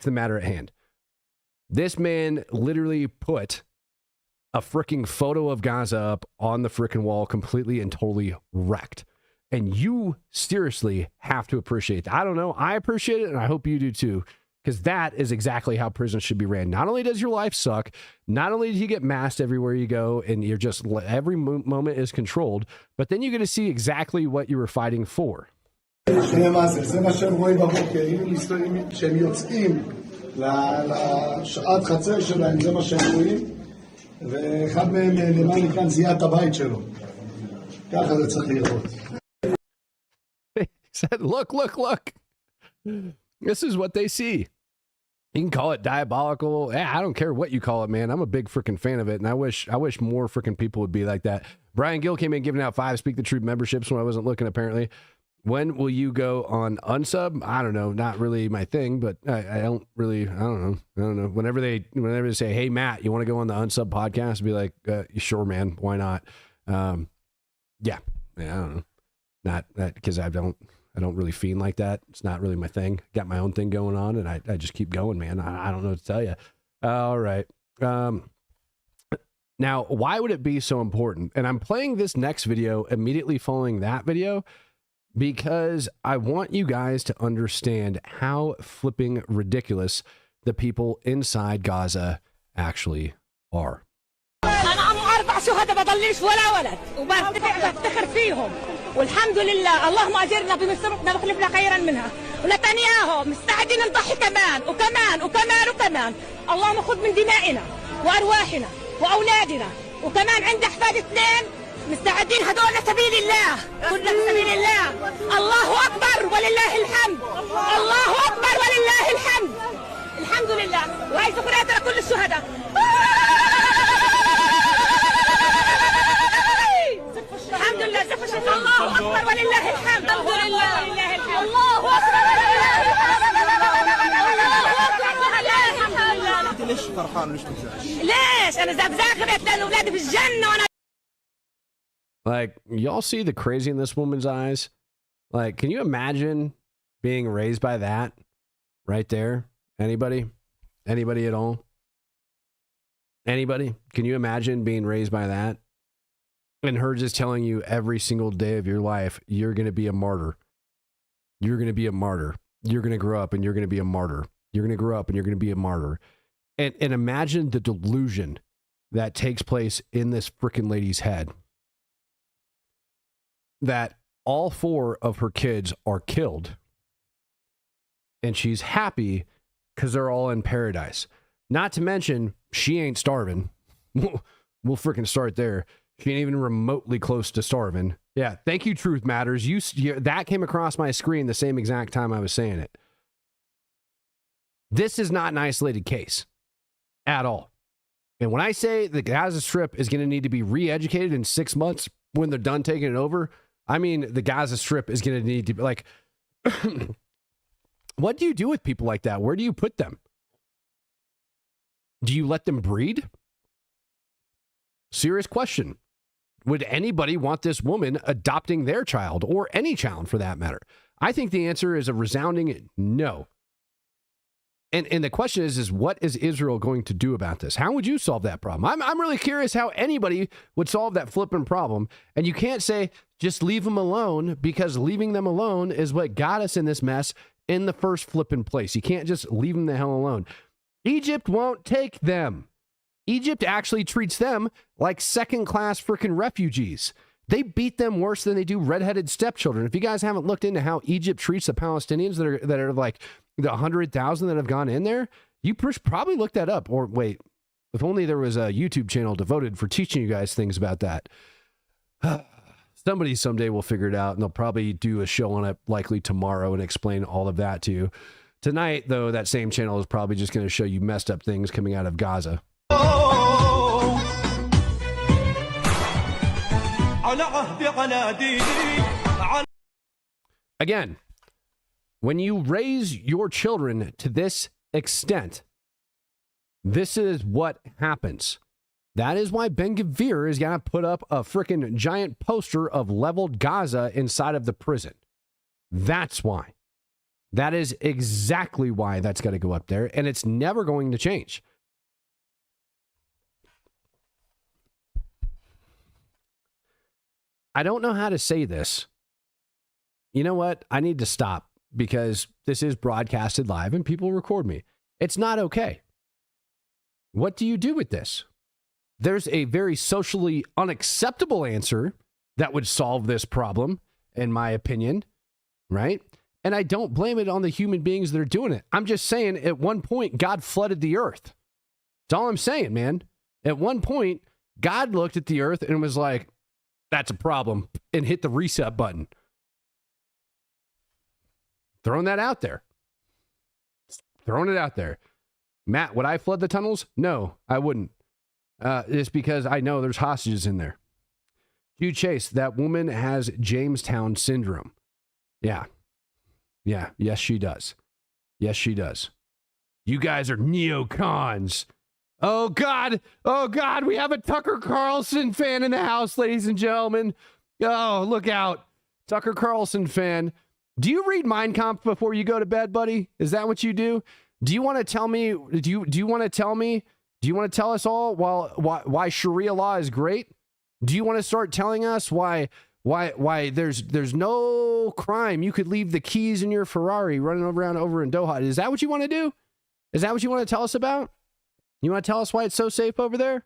Speaker 1: the matter at hand. This man literally put a freaking photo of Gaza up on the freaking wall, completely and totally wrecked. And you seriously have to appreciate that. I don't know. I appreciate it, and I hope you do too, because that is exactly how prisons should be ran. Not only does your life suck, not only do you get masked everywhere you go, and you're just, every moment is controlled, but then you get to see exactly what you were fighting for.
Speaker 6: זה מה שהם רואים בבוקר, כשהם יוצאים לשעת חצר שלהם, זה מה שהם רואים, ואחד מהם למעלה כאן זיהה את הבית שלו. ככה זה צריך לראות.
Speaker 1: Said, look. This is what they see. You can call it diabolical. Yeah, I don't care what you call it, man. I'm a big freaking fan of it, and I wish more freaking people would be like that. Brian Gill came in giving out 5 Speak the Truth memberships when I wasn't looking, apparently. When will you go on unsub? I don't know. Not really my thing, but I don't know. Whenever they say, hey, Matt, you want to go on the unsub podcast? I'd be like, sure, man. Why not? Yeah, I don't know. Not that, because I don't really fiend like that. It's not really my thing. Got my own thing going on, and I just keep going, man. I don't know what to tell you. All right. Now, why would it be so important? And I'm playing this next video immediately following that video because I want you guys to understand how flipping ridiculous the people inside Gaza actually are.
Speaker 3: أنا 4 شهداء بضليش ولا ولد وبفتخر فيهم والحمد لله اللهم أجرنا بمصيبتنا واخلفنا خيرا منها ونتنياهو مستعدين نضحي كمان اللهم خذ من دمائنا وأرواحنا وأولادنا وكمان عند أحفاد 2 مستعدين هدول لسبيل الله كلنا لسبيل الله الله أكبر ولله الحمد الله أكبر ولله الحمد الحمد لله وهي سكرات لكل الشهداء الحمد لله الله أكبر ولله الحمد الحمد لله الله أكبر ولله الحمد
Speaker 7: ليش فرحان ليش مزعج؟
Speaker 3: ليش أنا زغرت لأن أولادي في الجنة وأنا
Speaker 1: Like, y'all see the crazy in this woman's eyes? Like, can you imagine being raised by that right there? Anybody? Anybody at all? Anybody? Can you imagine being raised by that? And her just telling you every single day of your life, you're going to be a martyr. You're going to be a martyr. You're going to grow up and you're going to be a martyr. You're going to grow up and you're going to be a martyr. And imagine the delusion that takes place in this freaking lady's head. That all 4 of her kids are killed. And she's happy because they're all in paradise. Not to mention, she ain't starving. We'll freaking start there. She ain't even remotely close to starving. Yeah, thank you, Truth Matters. That came across my screen the same exact time I was saying it. This is not an isolated case at all. And when I say the Gaza Strip is going to need to be re-educated in 6 months when they're done taking it over, I mean, the Gaza Strip is going to need to be like, what do you do with people like that? Where do you put them? Do you let them breed? Serious question. Would anybody want this woman adopting their child or any child for that matter? I think the answer is a resounding no. And the question is what is Israel going to do about this? How would you solve that problem? I'm really curious how anybody would solve that flipping problem. And you can't say just leave them alone, because leaving them alone is what got us in this mess in the first flipping place. You can't just leave them the hell alone. Egypt won't take them. Egypt actually treats them like second-class freaking refugees. They beat them worse than they do redheaded stepchildren. If you guys haven't looked into how Egypt treats the Palestinians that are like the 100,000 that have gone in there, you probably look that up. Or wait, if only there was a YouTube channel devoted for teaching you guys things about that. Somebody someday will figure it out, and they'll probably do a show on it likely tomorrow and explain all of that to you. Tonight, though, that same channel is probably just going to show you messed up things coming out of Gaza. Again, when you raise your children to this extent, this is what happens. That is why Ben Gvir is going to put up a freaking giant poster of leveled Gaza inside of the prison. That's why. That is exactly why that's got to go up there, and it's never going to change. I don't know how to say this. You know what? I need to stop because this is broadcasted live and people record me. It's not okay. What do you do with this? There's a very socially unacceptable answer that would solve this problem, in my opinion, right? And I don't blame it on the human beings that are doing it. I'm just saying at one point, God flooded the earth. That's all I'm saying, man. At one point, God looked at the earth and was like, that's a problem, and hit the reset button. Throwing that out there. Throwing it out there. Matt, would I flood the tunnels? No, I wouldn't. It's because I know there's hostages in there. Hugh Chase, that woman has Jamestown syndrome. Yeah. Yeah. Yes, she does. Yes, she does. You guys are neocons. Oh, God. Oh, God. We have a Tucker Carlson fan in the house, ladies and gentlemen. Oh, look out. Tucker Carlson fan. Do you read Mein Kampf before you go to bed, buddy? Is that what you do? Do you want to tell me? Do you want to tell me? Do you want to tell us all why Sharia law is great? Do you want to start telling us why there's no crime? You could leave the keys in your Ferrari running around over in Doha. Is that what you want to do? Is that what you want to tell us about? You want to tell us why it's so safe over there?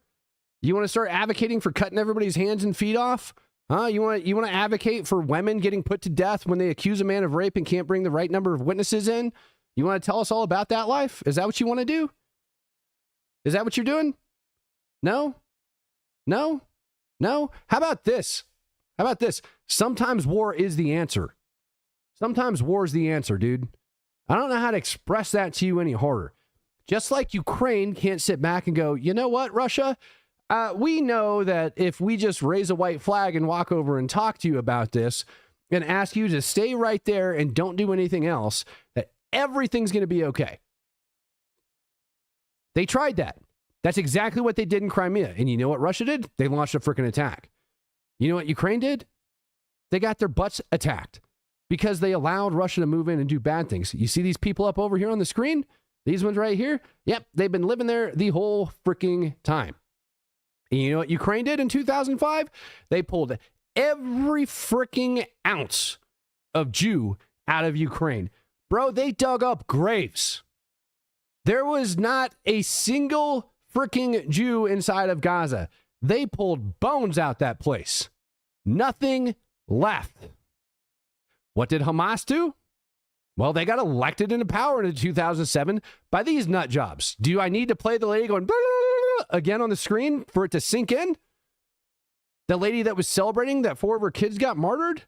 Speaker 1: You want to start advocating for cutting everybody's hands and feet off? Huh? You want to advocate for women getting put to death when they accuse a man of rape and can't bring the right number of witnesses in? You want to tell us all about that life? Is that what you want to do? Is that what you're doing? No? No? No? How about this? How about this? Sometimes war is the answer. Sometimes war is the answer, dude. I don't know how to express that to you any harder. Just like Ukraine can't sit back and go, you know what, Russia? We know that if we just raise a white flag and walk over and talk to you about this and ask you to stay right there and don't do anything else, that everything's going to be okay. They tried that. That's exactly what they did in Crimea. And you know what Russia did? They launched a freaking attack. You know what Ukraine did? They got their butts attacked because they allowed Russia to move in and do bad things. You see these people up over here on the screen? These ones right here? Yep, they've been living there the whole freaking time. And you know what Ukraine did in 2005? They pulled every freaking ounce of Jew out of Ukraine. Bro, they dug up graves. There was not a single freaking Jew inside of Gaza. They pulled bones out that place. Nothing left. What did Hamas do? Well, they got elected into power in 2007 by these nut jobs. Do I need to play the lady going blah, blah, blah, again on the screen for it to sink in? The lady that was celebrating that 4 of her kids got martyred?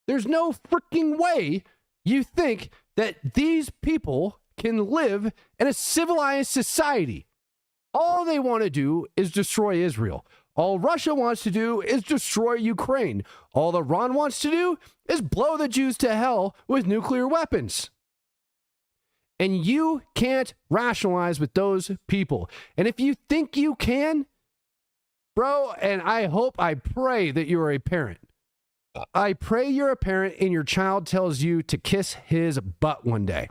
Speaker 1: There's no freaking way you think that these people can live in a civilized society. All they want to do is destroy Israel. All Russia wants to do is destroy Ukraine. All Iran wants to do is blow the Jews to hell with nuclear weapons. And you can't rationalize with those people. And if you think you can, bro, and I pray that you're a parent. I pray you're a parent and your child tells you to kiss his butt one day.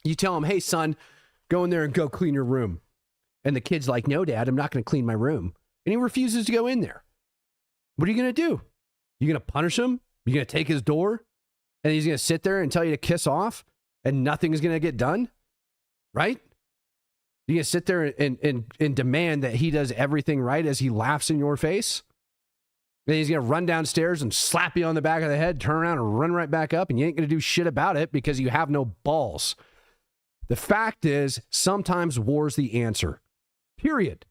Speaker 1: You tell him, hey, son, go in there and go clean your room. And the kid's like, no, Dad, I'm not going to clean my room. And he refuses to go in there. What are you going to do? You going to punish him? You going to take his door? And he's going to sit there and tell you to kiss off? And nothing is going to get done? Right? You're going to sit there and demand that he does everything right as he laughs in your face? Then he's going to run downstairs and slap you on the back of the head, turn around and run right back up, and you ain't going to do shit about it because you have no balls. The fact is, sometimes war's the answer. Period.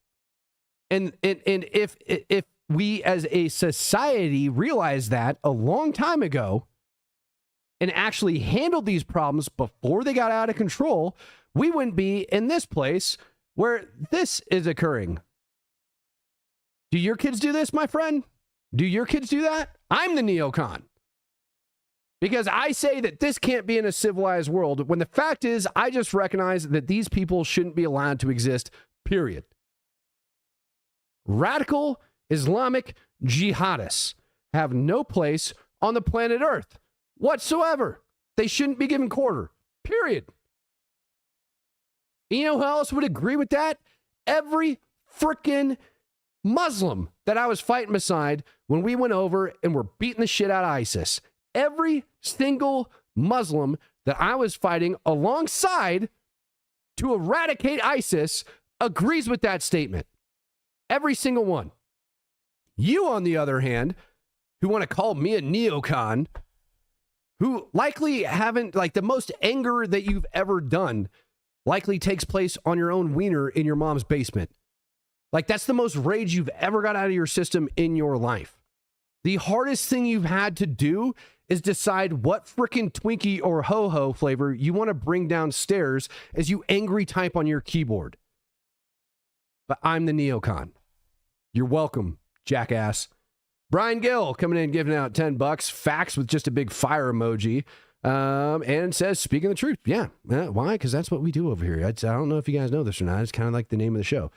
Speaker 1: And if we as a society realized that a long time ago and actually handled these problems before they got out of control, we wouldn't be in this place where this is occurring. Do your kids do this, my friend? Do your kids do that? I'm the neocon. Because I say that this can't be in a civilized world when the fact is I just recognize that these people shouldn't be allowed to exist, period. Radical Islamic jihadists have no place on the planet Earth. whatsoever. They shouldn't be given quarter, period. You know who else would agree with that? Every freaking Muslim that I was fighting beside when we went over and were beating the shit out of ISIS. Every single Muslim that I was fighting alongside to eradicate ISIS agrees with that statement. Every single one. You, on the other hand, who want to call me a neocon, who likely haven't, like, the most anger that you've ever done likely takes place on your own wiener in your mom's basement. Like, that's the most rage you've ever got out of your system in your life. The hardest thing you've had to do is decide what frickin' Twinkie or ho-ho flavor you want to bring downstairs as you angry type on your keyboard. But I'm the neocon. You're welcome, jackass. Brian Gill coming in, giving out $10. Facts with just a big fire emoji. And says, speaking the truth. Yeah. Why? Because that's what we do over here. I don't know if you guys know this or not. It's kind of like the name of the show.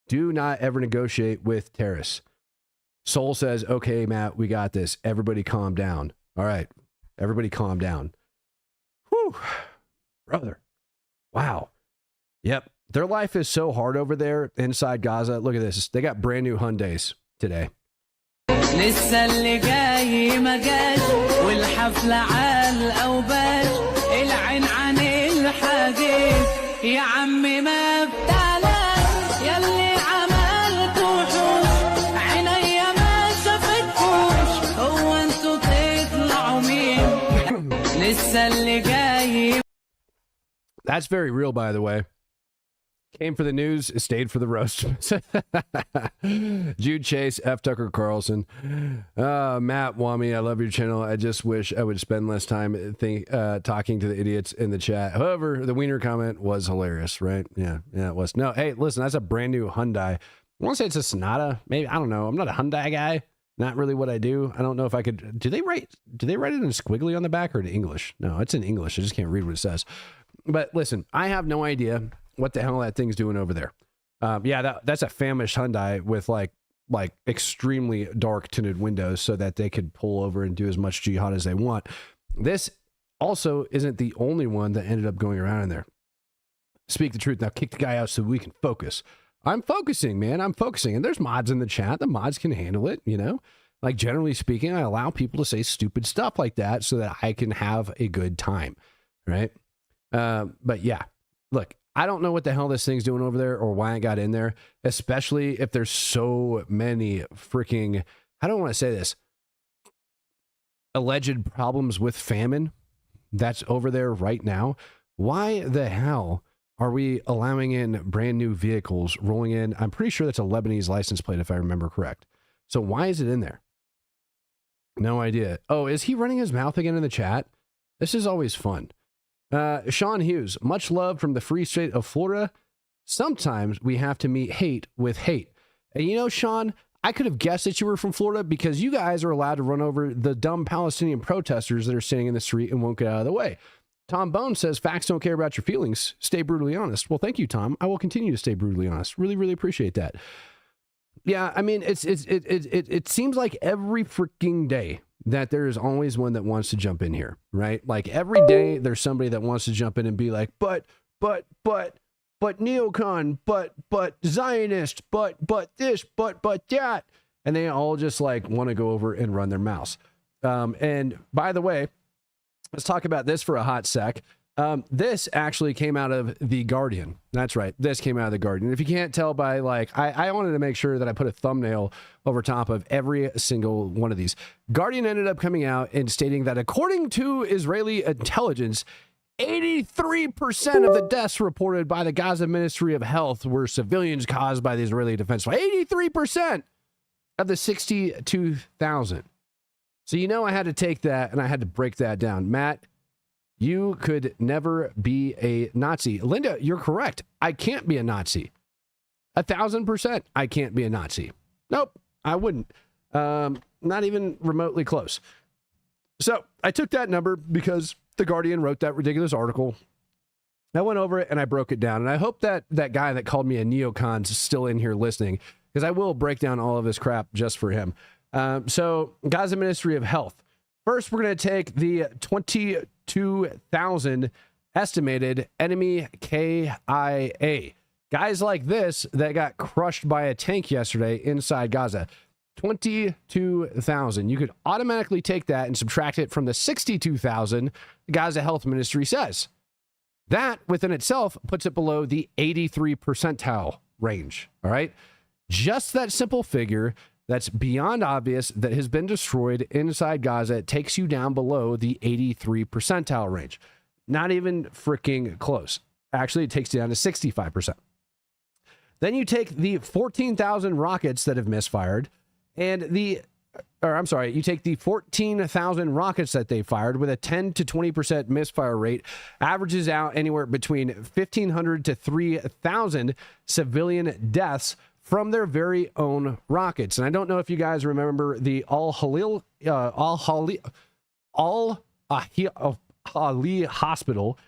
Speaker 1: Do not ever negotiate with terrorists. Soul says, okay, Matt, we got this. Everybody calm down. All right. Everybody calm down. Whew. Brother. Wow. Yep. Their life is so hard over there inside Gaza. Look at this. They got brand new Hyundais today.
Speaker 7: لسه اللي جاي ما جاش والحفلة على الأوباش العين عن الحديد يا عم ما بتعلاش ياللي عملته حوش عينيا ما شافتكوش هو انتوا تطلعوا مين لسه اللي جاي.
Speaker 1: That's very real, by the way. Came for the news, stayed for the roast. Jude Chase, F. Tucker Carlson. Matt Wami, I love your channel. I just wish I would spend less time talking to the idiots in the chat. However, the wiener comment was hilarious, right? Yeah, it was. No, hey, listen, that's a brand new Hyundai. I want to say it's a Sonata. Maybe, I don't know. I'm not a Hyundai guy. Not really what I do. I don't know if I could. Do they write it in squiggly on the back or in English? No, it's in English. I just can't read what it says. But listen, I have no idea what the hell that thing's doing over there. Yeah, that's a famished Hyundai with like extremely dark tinted windows so that they could pull over and do as much jihad as they want. This also isn't the only one that ended up going around in there. Speak the truth. Now kick the guy out so we can focus. I'm focusing, man. I'm focusing. And there's mods in the chat. The mods can handle it, you know? Like, generally speaking, I allow people to say stupid stuff like that so that I can have a good time, right? But yeah, look, I don't know what the hell this thing's doing over there or why it got in there, especially if there's so many freaking, I don't want to say this, alleged problems with famine that's over there right now. Why the hell are we allowing in brand new vehicles rolling in? I'm pretty sure that's a Lebanese license plate, if I remember correct. So why is it in there? No idea. Oh, is he running his mouth again in the chat? This is always fun. Sean Hughes, much love from the free state of Florida. Sometimes we have to meet hate with hate. And you know, Sean, I could have guessed that you were from Florida because you guys are allowed to run over the dumb Palestinian protesters that are sitting in the street and won't get out of the way. Tom Bone says, facts don't care about your feelings. Stay brutally honest. Well, thank you, Tom. I will continue to stay brutally honest. Really, really appreciate that. Yeah, I mean, it seems like every freaking day that there is always one that wants to jump in here, right? Like every day there's somebody that wants to jump in and be like, but neocon, but Zionist, but this, but that. And they all just like want to go over and run their mouths. And by the way, let's talk about this for a hot sec. This actually came out of The Guardian. That's right. This came out of The Guardian. If you can't tell by like, I wanted to make sure that I put a thumbnail over top of every single one of these. Guardian ended up coming out and stating that according to Israeli intelligence, 83% of the deaths reported by the Gaza Ministry of Health were civilians caused by the Israeli Defense Force. 83% of the 62,000. So, you know, I had to take that and I had to break that down. Matt, you could never be a Nazi. Linda, you're correct. I can't be a Nazi. 1,000%. I can't be a Nazi. Nope, I wouldn't. Not even remotely close. So I took that number because The Guardian wrote that ridiculous article. I went over it and I broke it down. And I hope that that guy that called me a neocon is still in here listening, because I will break down all of his crap just for him. So Gaza Ministry of Health, First, we're going to take the 22,000 estimated enemy KIA. Guys like this that got crushed by a tank yesterday inside Gaza. 22,000. You could automatically take that and subtract it from the 62,000 the Gaza Health Ministry says. That within itself puts it below the 83 percentile range. All right. Just that simple figure that's beyond obvious that has been destroyed inside Gaza takes you down below the 83 percentile range. Not even freaking close. Actually, it takes you down to 65%. Then you take the 14,000 rockets that have misfired and you take the 14,000 rockets that they fired with a 10 to 20% misfire rate, averages out anywhere between 1,500 to 3,000 civilian deaths from their very own rockets. And I don't know if you guys remember the Al-Ahli hospital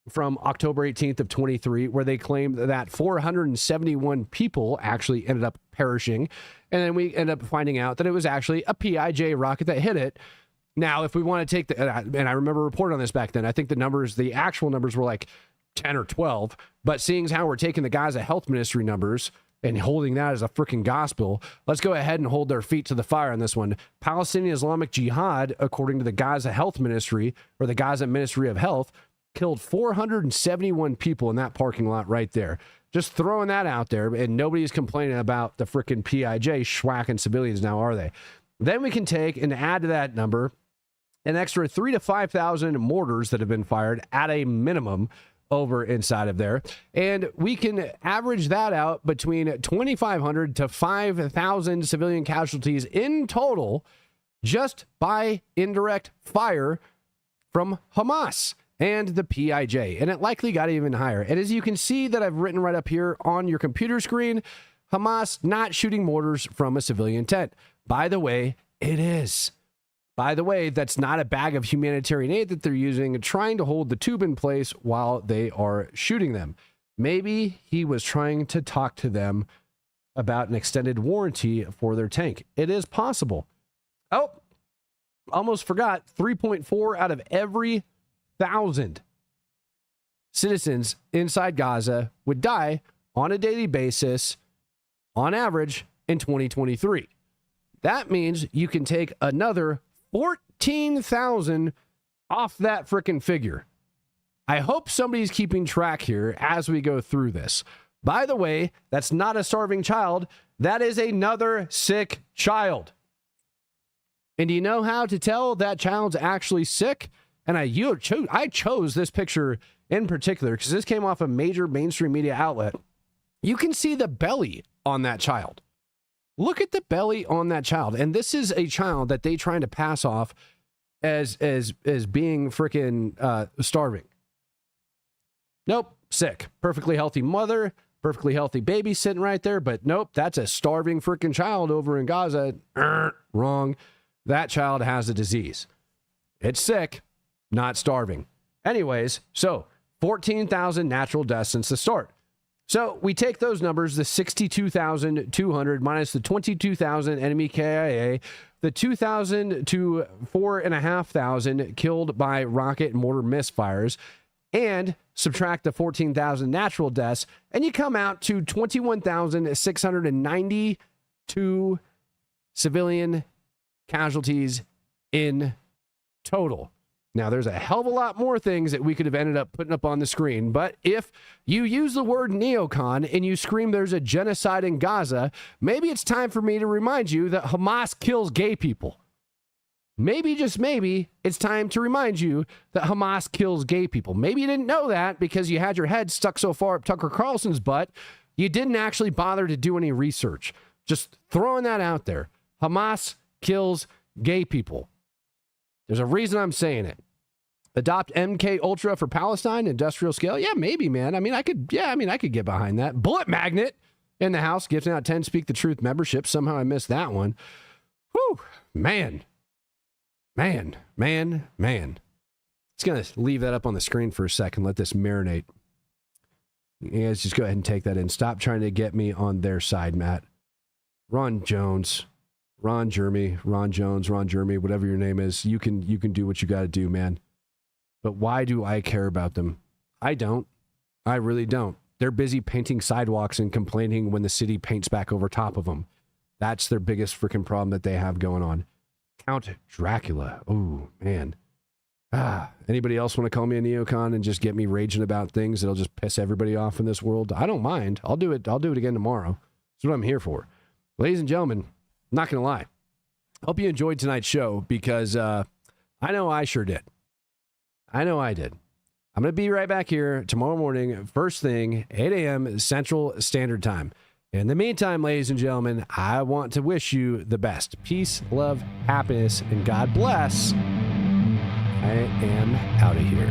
Speaker 1: from October 18th of 23, where they claimed that 471 people actually ended up perishing. And then we end up finding out that it was actually a PIJ rocket that hit it. Now, if we want to take and I remember reporting on this back then, I think the actual numbers were like 10 or 12, but seeing as how we're taking the Gaza Health Ministry numbers and holding that as a freaking gospel, let's go ahead and hold their feet to the fire on this one. Palestinian Islamic Jihad, according to the Gaza Health Ministry, or the Gaza Ministry of Health, killed 471 people in that parking lot right there. Just throwing that out there, and nobody's complaining about the freaking PIJ schwacking civilians now, are they? Then we can take and add to that number an extra 3,000 to 5,000 mortars that have been fired at a minimum over inside of there. And we can average that out between 2,500 to 5,000 civilian casualties in total just by indirect fire from Hamas and the PIJ. And it likely got even higher. And as you can see that I've written right up here on your computer screen, Hamas not shooting mortars from a civilian tent. By the way, it is. By the way, that's not a bag of humanitarian aid that they're using, trying to hold the tube in place while they are shooting them. Maybe he was trying to talk to them about an extended warranty for their tank. It is possible. Oh, almost forgot. 3.4 out of every 1,000 citizens inside Gaza would die on a daily basis, on average, in 2023. That means you can take another 14,000 off that frickin' figure. I hope somebody's keeping track here as we go through this. By the way, that's not a starving child. That is another sick child. And do you know how to tell that child's actually sick? And I chose this picture in particular because this came off a major mainstream media outlet. You can see the belly on that child. Look at the belly on that child. And this is a child that they trying to pass off as being freaking starving. Nope, sick. Perfectly healthy mother, perfectly healthy baby sitting right there. But nope, that's a starving freaking child over in Gaza. Wrong. That child has a disease. It's sick, not starving. Anyways, so 14,000 natural deaths since the start. So we take those numbers, the 62,200 minus the 22,000 enemy KIA, the 2,000 to 4,500 killed by rocket and mortar misfires, and subtract the 14,000 natural deaths, and you come out to 21,692 civilian casualties in total. Now, there's a hell of a lot more things that we could have ended up putting up on the screen, but if you use the word neocon and you scream there's a genocide in Gaza, maybe it's time for me to remind you that Hamas kills gay people. Maybe, just maybe, it's time to remind you that Hamas kills gay people. Maybe you didn't know that because you had your head stuck so far up Tucker Carlson's butt, you didn't actually bother to do any research. Just throwing that out there. Hamas kills gay people. There's a reason I'm saying it. Adopt MK Ultra for Palestine, industrial scale. Yeah, maybe, man. I could get behind that. Bullet magnet in the house, gifting out 10 Speak the Truth membership. Somehow I missed that one. Whew, man. It's going to leave that up on the screen for a second. Let this marinate. Yeah, let's just go ahead and take that in. Stop trying to get me on their side, Matt. Ron Jones. Ron Jeremy, Ron Jones, Ron Jeremy, whatever your name is, you can do what you got to do, man. But why do I care about them? I don't. I really don't. They're busy painting sidewalks and complaining when the city paints back over top of them. That's their biggest freaking problem that they have going on. Count Dracula. Oh, man. Anybody else want to call me a neocon and just get me raging about things that'll just piss everybody off in this world? I don't mind. I'll do it. I'll do it again tomorrow. That's what I'm here for. Ladies and gentlemen, I'm not going to lie. Hope you enjoyed tonight's show because I know I sure did. I know I did. I'm going to be right back here tomorrow morning, first thing, 8 a.m. Central Standard Time. In the meantime, ladies and gentlemen, I want to wish you the best. Peace, love, happiness, and God bless. I am out of here.